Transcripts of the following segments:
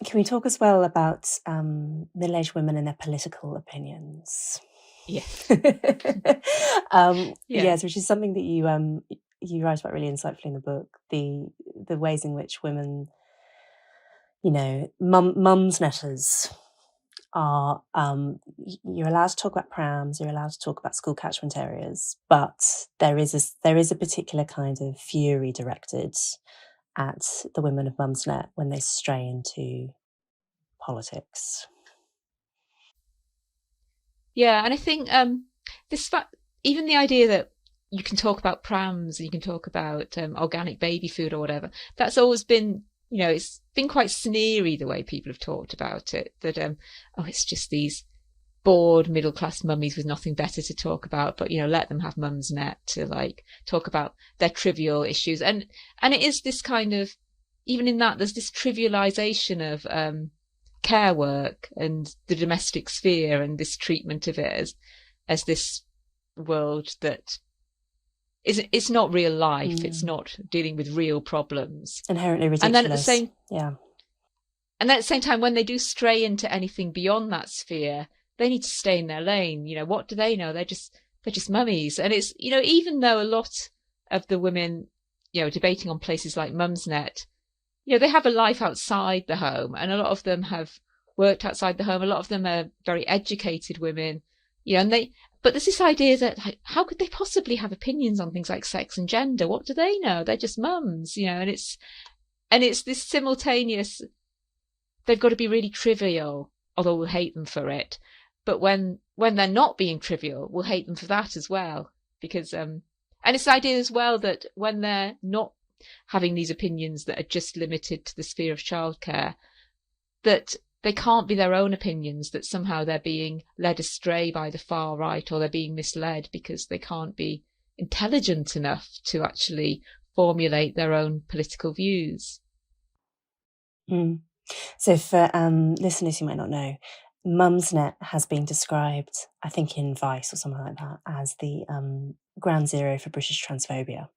Can we talk as well about middle-aged women and their political opinions? Yes. Yeah. Yes, which is something that you write about really insightfully in the book. The ways in which women, mumsnetters are. You're allowed to talk about prams. You're allowed to talk about school catchment areas, but there is a particular kind of fury directed at the women of Mumsnet when they stray into politics. Yeah, and I think this fact, even the idea that you can talk about prams and you can talk about organic baby food or whatever, that's always been, it's been quite sneery the way people have talked about it. That it's just these bored middle class mummies with nothing better to talk about, but let them have Mumsnet to like talk about their trivial issues, and it is this kind of, even in that, there's this trivialization of care work and the domestic sphere and this treatment of it as this world that it's not real life. It's not dealing with real problems. Inherently ridiculous. And then at the same yeah. And then at the same time, when they do stray into anything beyond that sphere, they need to stay in their lane. What do they know? They're just mummies. And it's, even though a lot of the women, debating on places like Mumsnet, they have a life outside the home, and a lot of them have worked outside the home. A lot of them are very educated women, but there's this idea that, like, how could they possibly have opinions on things like sex and gender? What do they know? They're just mums, and it's this simultaneous, they've got to be really trivial, although we'll hate them for it. But when they're not being trivial, we'll hate them for that as well. Because, and it's the idea as well that when they're not having these opinions that are just limited to the sphere of childcare, that they can't be their own opinions, that somehow they're being led astray by the far right, or they're being misled because they can't be intelligent enough to actually formulate their own political views. So for listeners who might not know, Mumsnet has been described, I think in Vice or something like that, as the ground zero for British transphobia.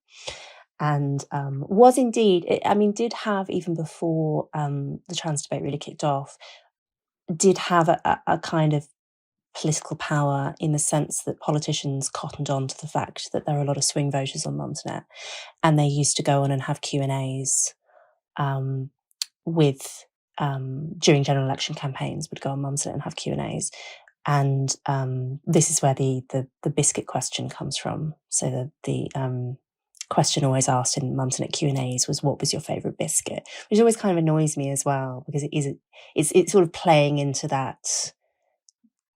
And was indeed, did have, even before the trans debate really kicked off, did have a kind of political power, in the sense that politicians cottoned on to the fact that there are a lot of swing voters on Mumsnet, and they used to go on and have Q&As with during general election campaigns, would go on Mumsnet and have Q&As. And this is where the biscuit question comes from. So the question always asked in Mumsnet Q&As was, what was your favourite biscuit? Which always kind of annoys me as well, because it's sort of playing into that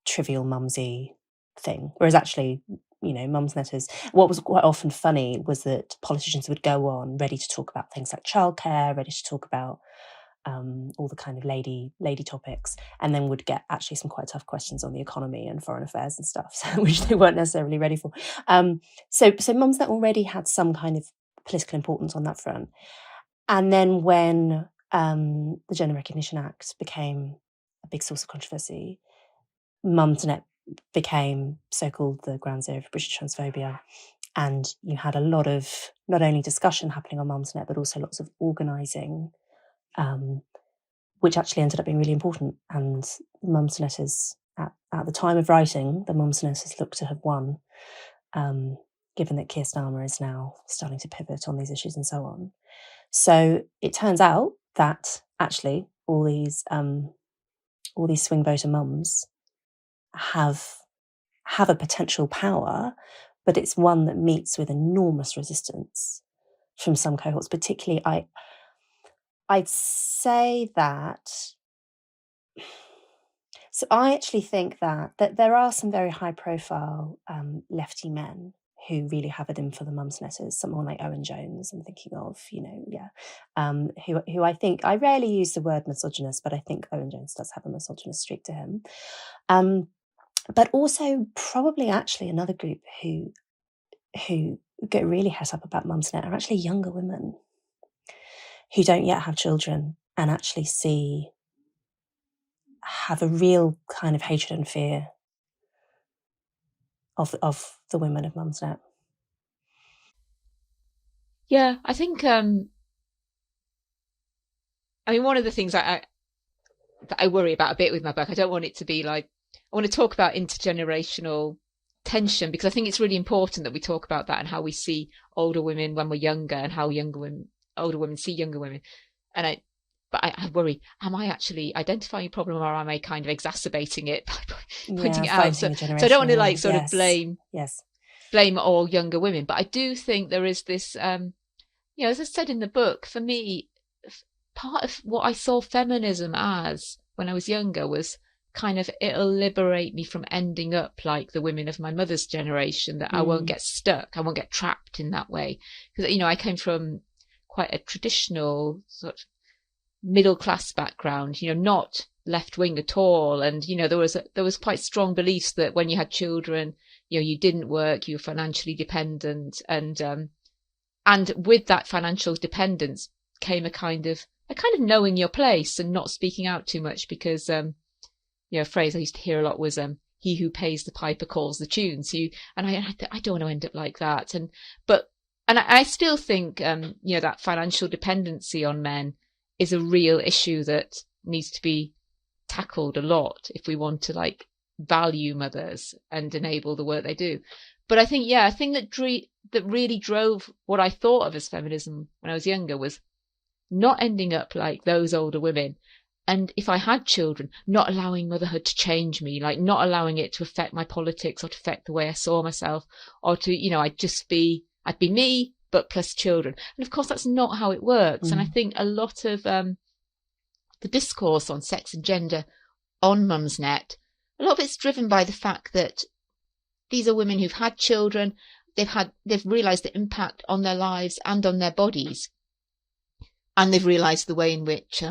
trivial mumsy thing. Whereas actually, Mumsnetters, what was quite often funny was that politicians would go on ready to talk about things like childcare, ready to talk about all the kind of lady topics, and then would get actually some quite tough questions on the economy and foreign affairs and stuff, which they weren't necessarily ready for. So Mumsnet already had some kind of political importance on that front. And then when the Gender Recognition Act became a big source of controversy, Mumsnet became so-called the ground zero for British transphobia. And you had a lot of not only discussion happening on Mumsnet, but also lots of organising, which actually ended up being really important. And Mumsnetters, at the time of writing, the Mumsnetters look to have won, given that Keir Starmer is now starting to pivot on these issues and so on. So it turns out that actually all these swing voter mums have a potential power, but it's one that meets with enormous resistance from some cohorts. Particularly, I'd say that. So I actually think that there are some very high-profile lefty men who really have it in for the Mumsnetters. Someone like Owen Jones, I'm thinking of, who I think, I rarely use the word misogynist, but I think Owen Jones does have a misogynist streak to him. But also probably actually another group who get really het up about Mumsnet are actually younger women who don't yet have children and actually have a real kind of hatred and fear of the women of Mumsnet. Yeah, I think one of the things that I worry about a bit with my book. I don't want it to be like, I want to talk about intergenerational tension, because I think it's really important that we talk about that and how we see older women when we're younger, and how older women see younger women. But I worry, am I actually identifying a problem, or am I kind of exacerbating it by pointing it out? So I don't want to like sort of blame all younger women. But I do think there is this, as I said in the book, for me, part of what I saw feminism as when I was younger was kind of, it'll liberate me from ending up like the women of my mother's generation, that I won't get stuck, I won't get trapped in that way. Because, I came from quite a traditional sort of middle class background, not left wing at all. And, there was quite strong beliefs that when you had children, you didn't work, you were financially dependent. And with that financial dependence came a kind of knowing your place and not speaking out too much, because, a phrase I used to hear a lot was, he who pays the piper calls the tune. So I don't want to end up like that. And I still think, that financial dependency on men is a real issue that needs to be tackled a lot if we want to like value mothers and enable the work they do. But I think that really drove what I thought of as feminism when I was younger was not ending up like those older women. And if I had children, not allowing motherhood to change me, like not allowing it to affect my politics or to affect the way I saw myself, or to, I'd be me, but plus children. And of course, that's not how it works. And I think a lot of the discourse on sex and gender on Mumsnet, a lot of it's driven by the fact that these are women who've had children, they've realised the impact on their lives and on their bodies. And they've realised the way in which,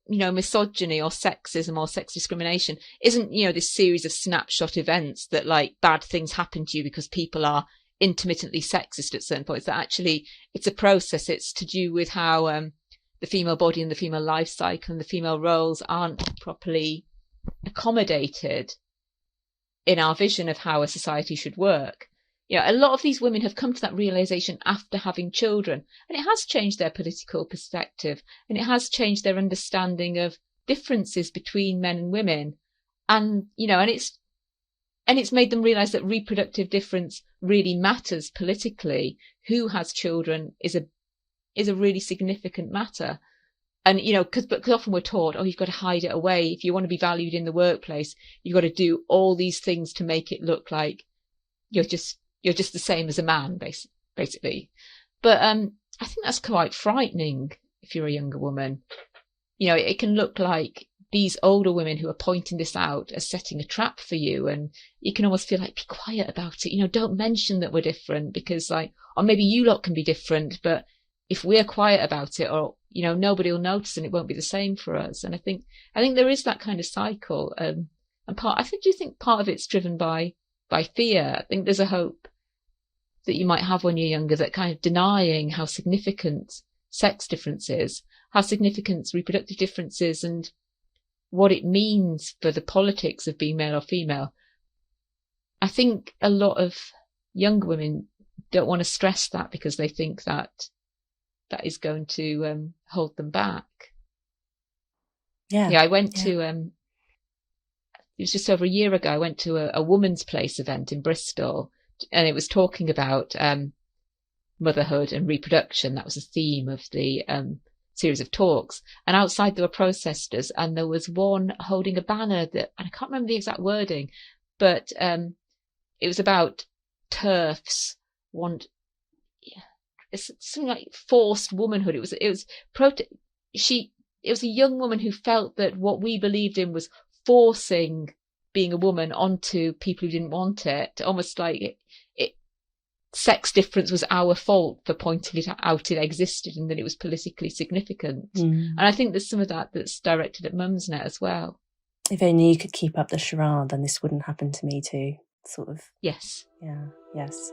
misogyny or sexism or sex discrimination isn't, this series of snapshot events that like bad things happen to you because people are intermittently sexist at certain points. That actually it's a process. It's to do with how the female body and the female life cycle and the female roles aren't properly accommodated in our vision of how a society should work. A lot of these women have come to that realization after having children, and it has changed their political perspective, and it has changed their understanding of differences between men and women. And, and it's made them realize that reproductive difference really matters politically. Who has children is a really significant matter. And, because often we're taught, you've got to hide it away. If you want to be valued in the workplace, you've got to do all these things to make it look like you're just the same as a man, basically. But I think that's quite frightening if you're a younger woman. It can look like these older women who are pointing this out as setting a trap for you, and you can almost feel like, be quiet about it. Don't mention that we're different, because or maybe you lot can be different, but if we're quiet about it, or nobody will notice, and it won't be the same for us. And I think there is that kind of cycle. And I do think part of it's driven by fear. I think there's a hope that you might have when you're younger, that kind of denying how significant sex difference is, how significant reproductive difference is, and what it means for the politics of being male or female. I think a lot of younger women don't want to stress that, because they think that is going to hold them back. I went to it was just over a year ago, I went to a woman's place event in Bristol, and it was talking about motherhood and reproduction. That was the theme of the series of talks. And outside there were protesters, and there was one holding a banner that, and I can't remember the exact wording, but it was about TERFs. It's something like forced womanhood. It was a young woman who felt that what we believed in was forcing being a woman onto people who didn't want it, almost like sex difference was our fault for pointing it out. It existed, and that it was politically significant. And I think there's some of that that's directed at Mumsnet as well. If only you could keep up the charade, then this wouldn't happen to me too, sort of. Yes. Yeah, yes.